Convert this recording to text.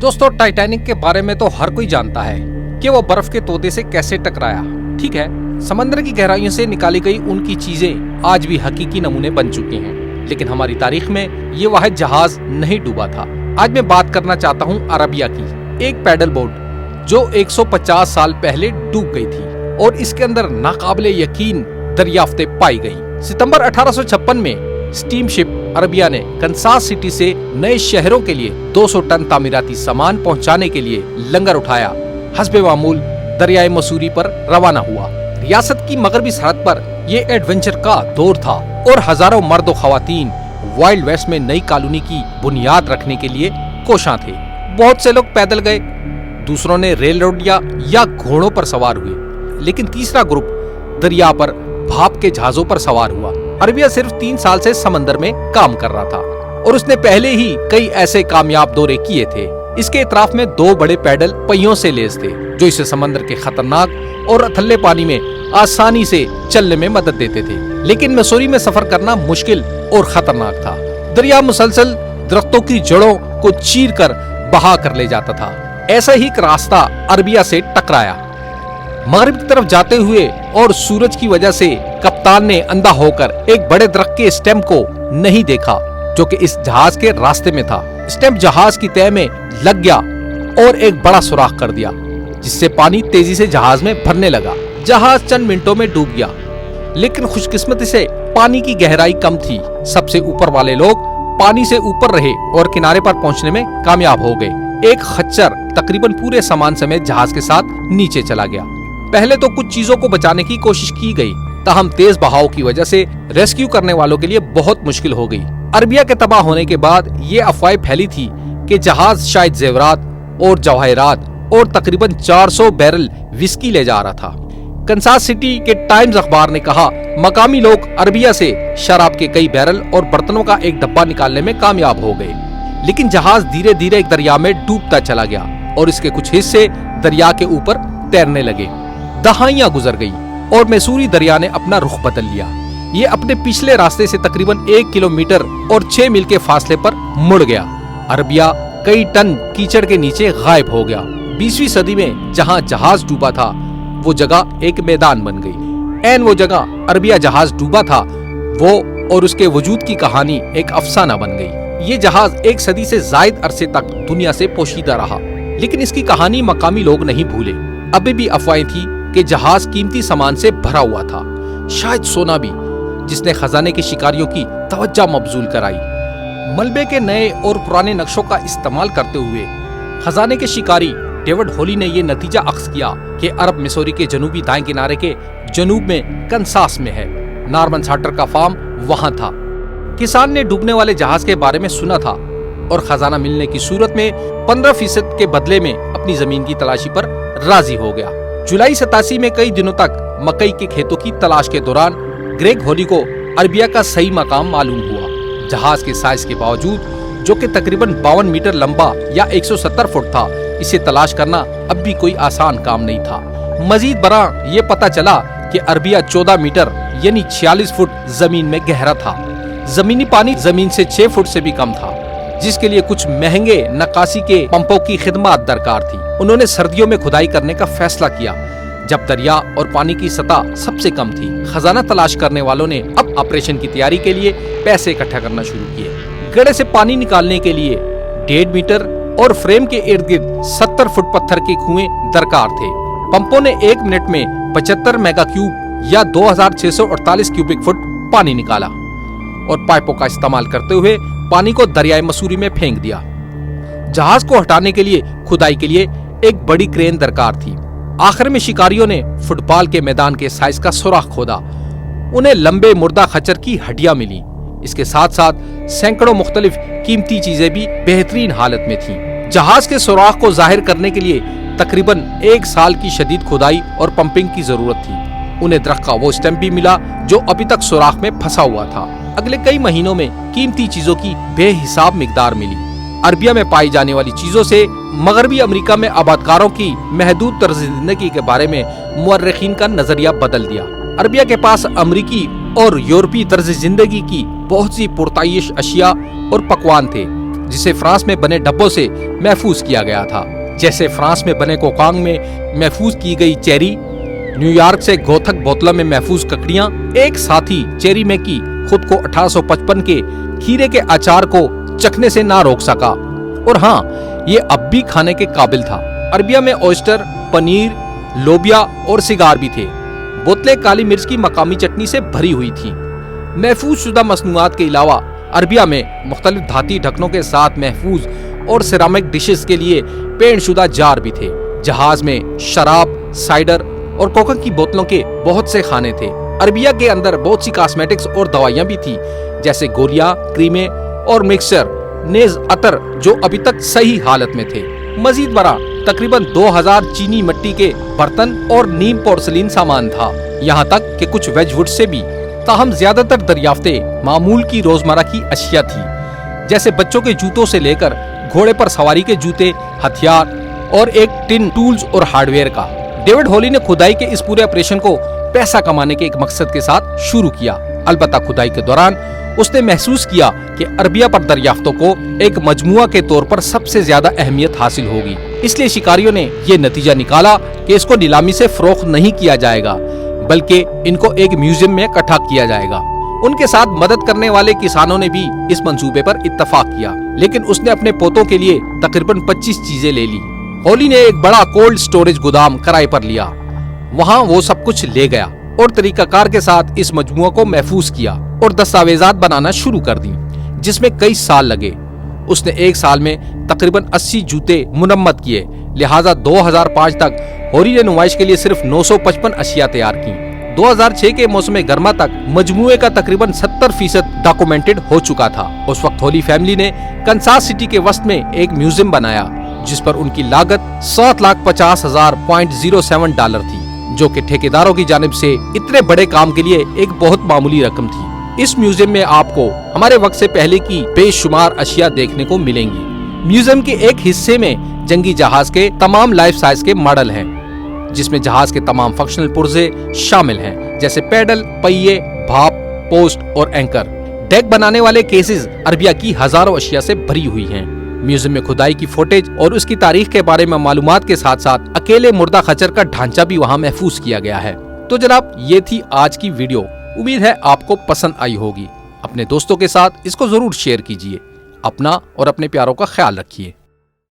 दोस्तों, टाइटैनिक के बारे में तो हर कोई जानता है कि वो बर्फ के तोते से कैसे टकराया। ठीक है, समंदर की गहराइयों से निकाली गई उनकी चीजें आज भी हकीकी नमूने बन चुकी हैं, लेकिन हमारी तारीख में ये वाहिद जहाज नहीं डूबा था। आज मैं बात करना चाहता हूँ अरबिया की, एक पैडल बोट जो 150 साल पहले डूब गई थी और इसके अंदर नाकाबिले यकीन दरियाफ्तें पाई गई। सितंबर 1856 में स्टीमशिप अरबिया ने कंसास सिटी से नए शहरों के लिए 200 टन तामीराती सामान पहुंचाने के लिए लंगर उठाया हस्बे मामूल दरियाए मसूरी पर रवाना हुआ। रियासत की मगरबी सरहद पर ये एडवेंचर का दौर था और हजारों मर्द और खवातीन वाइल्ड वेस्ट में नई कॉलोनी की बुनियाद रखने के लिए कोशां थे। बहुत से लोग पैदल गए, दूसरों ने रेल रोड या घोड़ों पर सवार हुए, लेकिन तीसरा ग्रुप दरिया पर भाप के जहाजों पर सवार हुआ। अरबिया सिर्फ 3 साल से समंदर में काम कर रहा था और उसने पहले ही कई ऐसे कामयाब दौरे किए थे। इसके इतराफ में 2 बड़े पैडल पहियों से लैस थे जो इसे समंदर के खतरनाक और अथल्ले पानी में आसानी से चलने में मदद देते थे। लेकिन मसूरी में सफर करना मुश्किल और खतरनाक था। दरिया मुसलसल दरख्तों की जड़ों को चीर कर बहा कर ले जाता था। ऐसा ही एक रास्ता अरबिया से टकराया। मगरिब की तरफ जाते हुए और सूरज की वजह से कप्तान ने अंधा होकर एक बड़े दरख्त के स्टेम को नहीं देखा जो कि इस जहाज के रास्ते में था। स्टेम जहाज की तह में लग गया और एक बड़ा सुराख कर दिया, जिससे पानी तेजी से जहाज में भरने लगा। जहाज चंद मिनटों में डूब गया, लेकिन खुशकिस्मती से पानी की गहराई कम थी। सबसे ऊपर वाले लोग पानी से ऊपर रहे और किनारे पर पहुंचने में कामयाब हो गए। एक खच्चर तकरीबन पूरे सामान समेत जहाज के साथ नीचे चला गया। पहले तो कुछ चीजों को बचाने की कोशिश की गई, ताहम तेज बहाव की वजह से रेस्क्यू करने वालों के लिए बहुत मुश्किल हो गई। अरबिया के तबाह होने के बाद ये अफवाहें फैली थी कि जहाज शायद जेवरात और जवाहरात और तकरीबन 400 बैरल विस्की ले जा रहा था। कंसास सिटी के टाइम्स अखबार ने कहा, मकामी लोग अरबिया से शराब के कई बैरल और बर्तनों का एक डब्बा निकालने में कामयाब हो गए, लेकिन जहाज धीरे धीरे एक दरिया में डूबता चला गया और इसके कुछ हिस्से दरिया के ऊपर तैरने लगे। दहाइयां गुजर गई और मैसूरी दरिया ने अपना रुख बदल लिया। ये अपने पिछले रास्ते से तकरीबन 1 किलोमीटर और 6 मील के फासले पर मुड़ गया। अरबिया कई टन कीचड़ के नीचे गायब हो गया। 20वीं सदी में जहां जहाज डूबा था वो जगह एक मैदान बन गई। ऐन वो जगह अरबिया जहाज डूबा था वो और उसके वजूद की कहानी एक अफसाना बन गई। ये जहाज 1 सदी से ज्यादा अरसे तक दुनिया से पोशीदा रहा, लेकिन इसकी कहानी मकामी लोग नहीं भूले। अभी भी अफवाहें थी कि जहाज कीमती सामान से भरा हुआ था, शायद सोना भी, जिसने खजाने के शिकारियों की तवज्जो मबजूल कराई। मलबे के नए और पुराने नक्शों का इस्तेमाल करते हुए खजाने के शिकारी डेविड होली ने यह नतीजा अख्ज़ किया कि अरब मिसौरी के जनूबी दाएं किनारे के जनूब में कंसास में है। नॉर्मन साटर का फार्म वहां था। किसान ने डूबने वाले जहाज के बारे में सुना था और खजाना मिलने की सूरत में 15% के बदले में अपनी जमीन की तलाशी पर राजी हो गया। जुलाई 87 में कई दिनों तक मकई के खेतों की तलाश के दौरान ग्रेग होली को अरबिया का सही मकाम मालूम हुआ। जहाज के साइज के बावजूद, जो कि तकरीबन 52 मीटर लंबा या 170 फुट था, इसे तलाश करना अब भी कोई आसान काम नहीं था। मजीद बरा ये पता चला कि अरबिया 14 मीटर यानी 46 फुट जमीन में गहरा था। जमीनी पानी जमीन से 6 फुट से भी कम था, जिसके लिए कुछ महंगे नक्काशी के पंपों की खिदमत दरकार थी। उन्होंने सर्दियों में खुदाई करने का फैसला किया जब दरिया और पानी की सतह सबसे कम थी। खजाना तलाश करने वालों ने अब ऑपरेशन की तैयारी के लिए पैसे इकट्ठा करना शुरू किए। गड्ढे से पानी निकालने के लिए 1.5 मीटर और फ्रेम के इर्द गिर्द 70 फुट पत्थर के कुएं दरकार थे। पंपों ने 1 मिनट में 75 मेगा क्यूब या 2648 क्यूबिक फुट पानी निकाला और पाइपों का इस्तेमाल करते हुए पानी को दरियाए मसूरी में फेंक दिया। जहाज को हटाने के लिए खुदाई के लिए एक बड़ी क्रेन दरकार थी। आखिर में शिकारियों ने फुटबॉल के मैदान के साइज का सुराख खोदा। उन्हें लंबे मुर्दा खच्चर की हड्डियां मिली। इसके साथ साथ सैकड़ों मुख्तलिफ कीमती चीजें भी बेहतरीन हालत में थीं। जहाज के सुराख को जाहिर करने के लिए तकरीबन 1 साल की शदीद खुदाई और पंपिंग की जरूरत थी। उन्हें दरख्त का वो स्टैम्प भी मिला जो अभी तक सुराख में फंसा हुआ था। अगले कई महीनों में कीमती चीजों की बेहिसाब मिकदार मिली। अरबिया में पाई जाने वाली चीजों से मगरबी अमेरिका में आबादकारों की महदूद तर्ज जिंदगी के बारे में मुअर्रिखीन का नजरिया बदल दिया। अरबिया के पास अमरीकी और यूरोपीय तर्ज जिंदगी की बहुत सी पुरताइश अशिया और पकवान थे जिसे फ्रांस में बने डब्बों से महफूज किया गया था। जैसे फ्रांस में बने कोकांग में महफूज की गई चेरी, न्यूयॉर्क से गोथक बोतलों में महफूज ककड़ियां, एक साथी चेरी में की खुद को 1855 के खीरे के अचार को चखने से ना रोक सका। और हाँ, ये अब भी खाने के काबिल था। अरबिया में ऑयस्टर, पनीर, लोबिया और सिगार भी थे। बोतलें काली मिर्च की मकामी चटनी से भरी हुई थी। महफूज शुदा मसनूआत के अलावा अरबिया में मुख्तलिफ धाती ढक्कनों के साथ महफूज और सिरामिक डिशेस के लिए पेंट शुदा जार भी थे। जहाज में शराब, साइडर और कोका की बोतलों के बहुत से खाने थे। अरबिया के अंदर बहुत सी कॉस्मेटिक्स और दवाइयां भी थी, जैसे गोलियां, क्रीमें और मिक्सचर, नेज अतर जो अभी तक सही हालत में थे। मजीद बरा तकरीबन 2000 चीनी मिट्टी के बर्तन और नीम पोर्सलीन सामान था, यहाँ तक कि कुछ वेजवुड से भी। ताहम ज्यादातर दरियाफ्तें मामूल की रोजमर्रा की अशिया थी, जैसे बच्चों के जूतों से लेकर घोड़े पर सवारी के जूते, हथियार और एक टिन टूल्स और हार्डवेयर का। डेविड हॉली ने खुदाई के इस पूरे ऑपरेशन को पैसा कमाने के एक मकसद के साथ शुरू किया। अलबत्ता खुदाई के दौरान उसने महसूस किया कि अरबिया पर दरियाफ्तों को एक मजमुआ के तौर पर सबसे ज्यादा अहमियत हासिल होगी। इसलिए शिकारियों ने ये नतीजा निकाला कि इसको नीलामी से फरोख्त नहीं किया जाएगा, बल्कि इनको एक म्यूजियम में इकट्ठा किया जाएगा। उनके साथ मदद करने वाले किसानों ने भी इस मंसूबे पर इत्तफाक किया, लेकिन उसने अपने पोतों के लिए तकरीबन 25 चीजें ले ली। हॉली ने एक बड़ा कोल्ड स्टोरेज गोदाम किराए पर लिया, वहाँ वो सब कुछ ले गया और तरीकाकार के साथ इस मजमुआ को महफूज किया और दस्तावेजात बनाना शुरू कर दी, जिसमें कई साल लगे। उसने एक साल में तकरीबन 80 जूते मुनम्मत किए, लिहाजा 2005 तक हॉली ने नुमाइश के लिए सिर्फ 955 अशिया तैयार की। 2006 के मौसम गर्मा तक मजमुए का तकरीबन 70% डॉक्यूमेंटेड हो चुका था। उस वक्त हॉली फैमिली ने कंसास सिटी के वस्त में एक म्यूजियम बनाया, जिस पर उनकी लागत $7,50,000.07 थी, जो कि ठेकेदारों की जानिब से इतने बड़े काम के लिए एक बहुत मामूली रकम थी। इस म्यूजियम में आपको हमारे वक्त से पहले की बेशुमार अशिया देखने को मिलेंगी। म्यूजियम के एक हिस्से में जंगी जहाज के तमाम लाइफ साइज के मॉडल हैं, जिसमें जहाज के तमाम फंक्शनल पुर्जे शामिल हैं, जैसे पैडल, पहिए, भाप, पोस्ट और एंकर। डेक बनाने वाले केसेस अरबिया की हजारों अशिया से भरी हुई हैं। म्यूजियम में खुदाई की फुटेज और उसकी तारीख के बारे में मालूमात के साथ साथ अकेले मुर्दा खच्चर का ढांचा भी वहाँ महफूज किया गया है। तो जनाब, ये थी आज की वीडियो। उम्मीद है आपको पसंद आई होगी। अपने दोस्तों के साथ इसको जरूर शेयर कीजिए। अपना और अपने प्यारों का ख्याल रखिए।